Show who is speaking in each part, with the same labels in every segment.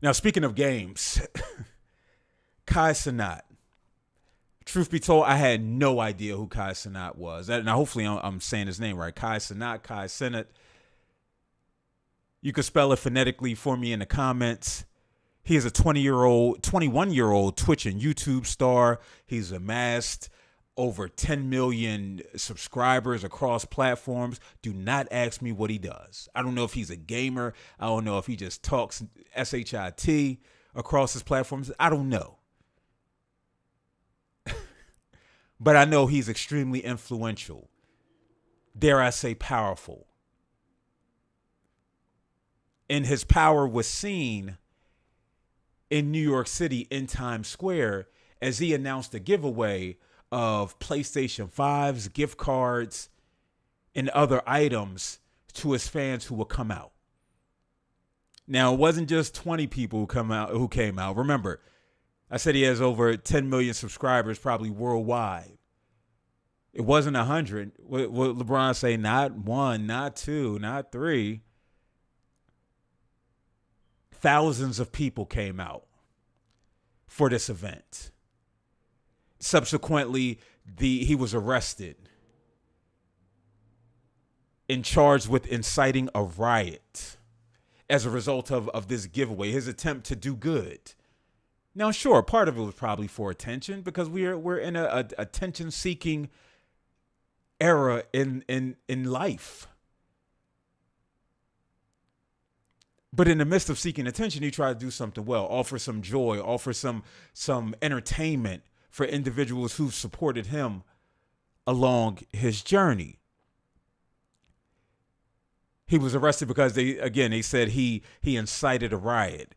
Speaker 1: Now, speaking of games, Kai Cenat. Truth be told, I had no idea who Kai Cenat was. Now, hopefully, I'm saying his name right. Kai Cenat, Kai Cenat. You can spell it phonetically for me in the comments. He is a 21-year-old Twitch and YouTube star. He's amassed over 10 million subscribers across platforms. Do not ask me what he does. I don't know if he's a gamer. I don't know if he just talks SHIT across his platforms. I don't know. But I know he's extremely influential. Dare I say powerful. And his power was seen in New York City in Times Square as he announced a giveaway of PlayStation 5s, gift cards, and other items to his fans who would come out. Now, it wasn't just 20 people who came out. Remember, I said he has over 10 million subscribers, probably worldwide. It wasn't 100. What LeBron say? Not one, not two, not three. Thousands of people came out for this event. Subsequently, he was arrested and charged with inciting a riot as a result of this giveaway, his attempt to do good. Now, sure, part of it was probably for attention because we're in a attention-seeking era in life. But in the midst of seeking attention, he tried to do something well, offer some joy, offer some entertainment for individuals who've supported him along his journey. He was arrested because they said he incited a riot.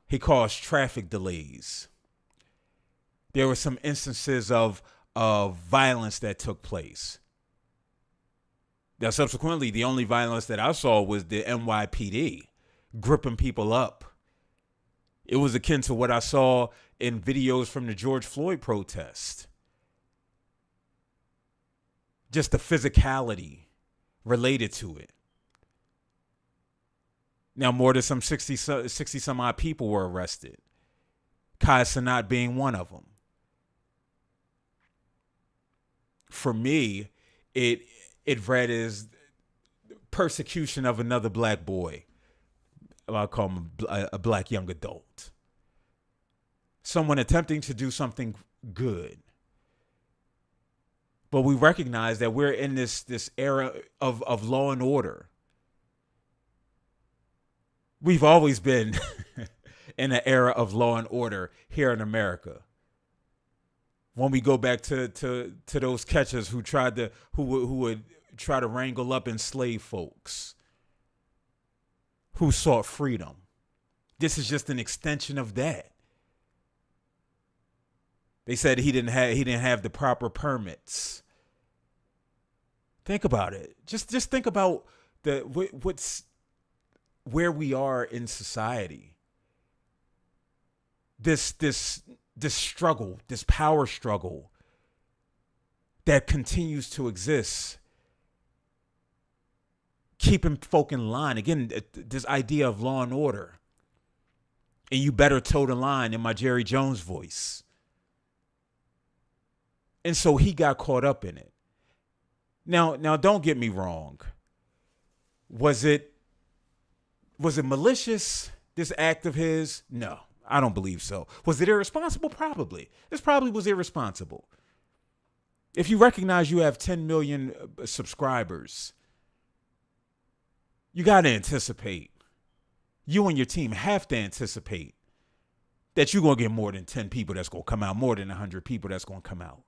Speaker 1: He caused traffic delays. There were some instances of violence that took place. Now, subsequently, the only violence that I saw was the NYPD gripping people up. It was akin to what I saw in videos from the George Floyd protest. Just the physicality related to it. Now, more than some 60 some odd people were arrested. Kai Cenat being one of them. For me, it read as persecution of another black boy. I'll call him a black young adult. Someone attempting to do something good. But we recognize that we're in this era of law and order. We've always been in an era of law and order here in America. When we go back to those catchers who would try to wrangle up enslaved folks, who sought freedom. This is just an extension of that. They said he didn't have the proper permits. Think about it. Just think about where we are in society. This struggle, this power struggle that continues to exist. Keeping folk in line. Again, this idea of law and order. And you better toe the line in my Jerry Jones voice. And so he got caught up in it. Now don't get me wrong. Was it malicious, this act of his? No, I don't believe so. Was it irresponsible? Probably. This probably was irresponsible. If you recognize you have 10 million subscribers, you got to anticipate. You and your team have to anticipate that you're going to get more than 10 people that's going to come out, more than 100 people that's going to come out.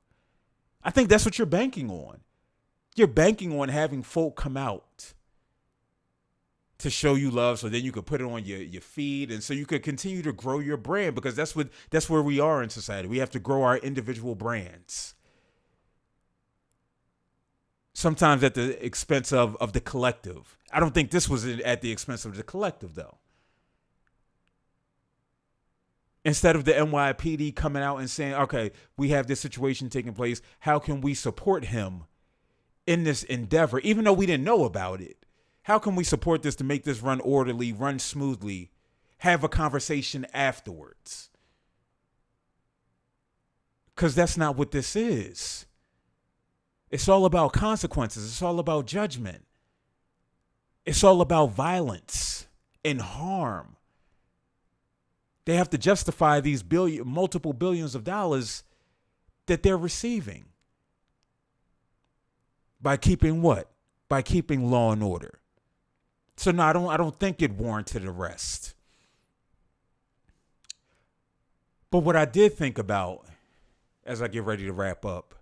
Speaker 1: I think that's what you're banking on. You're banking on having folk come out to show you love so then you could put it on your feed and so you could continue to grow your brand because that's where we are in society. We have to grow our individual brands. Sometimes at the expense of the collective. I don't think this was at the expense of the collective, though. Instead of the NYPD coming out and saying, okay, we have this situation taking place. How can we support him in this endeavor, even though we didn't know about it? How can we support this to make this run orderly, run smoothly? have a conversation afterwards. Because that's not what this is. It's all about consequences. It's all about judgment. It's all about violence and harm. They have to justify these multiple billions of dollars that they're receiving. By keeping what? By keeping law and order. So no, I don't think it warranted arrest. But what I did think about as I get ready to wrap up,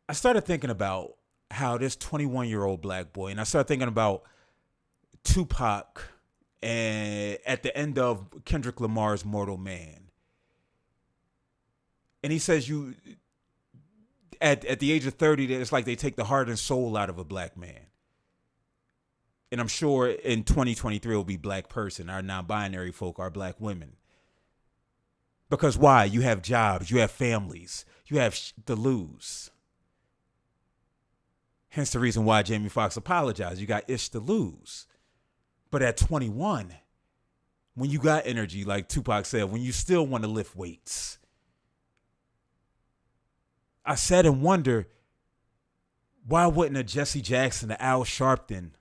Speaker 1: I started thinking about how this 21-year-old black boy, and I started thinking about Tupac and at the end of Kendrick Lamar's Mortal Man. And he says at the age of 30, it's like they take the heart and soul out of a black man. And I'm sure in 2023 it'll be black person, our non-binary folk, our black women. Because why? You have jobs, you have families, you have to lose. Hence the reason why Jamie Foxx apologized. You got ish to lose. But at 21, when you got energy, like Tupac said, when you still want to lift weights, I sat and wondered, why wouldn't a Jesse Jackson, a Al Sharpton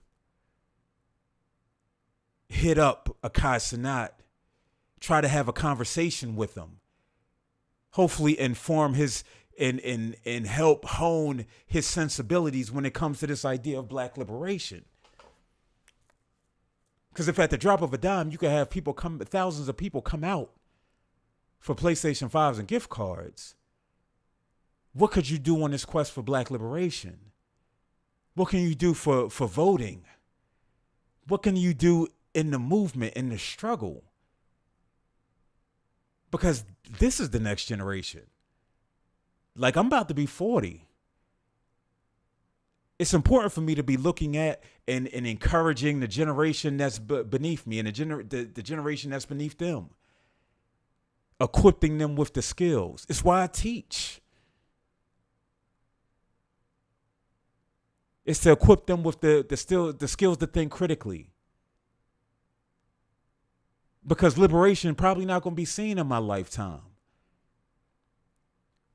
Speaker 1: hit up a Cenat, try to have a conversation with him, hopefully inform his and help hone his sensibilities when it comes to this idea of black liberation. Because if at the drop of a dime you could have thousands of people come out for PlayStation 5s and gift cards, what could you do on this quest for black liberation? What can you do for voting? What can you do in the movement, in the struggle? Because this is the next generation. Like, I'm about to be 40. It's important for me to be looking at and encouraging the generation that's beneath me and the generation that's beneath them. Equipping them with the skills. It's why I teach. It's to equip them with the skills to think critically. Because liberation probably not going to be seen in my lifetime.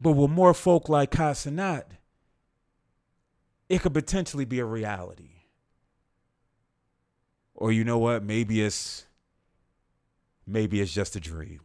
Speaker 1: But with more folk like Cenat, it could potentially be a reality. Or you know what? Maybe it's just a dream.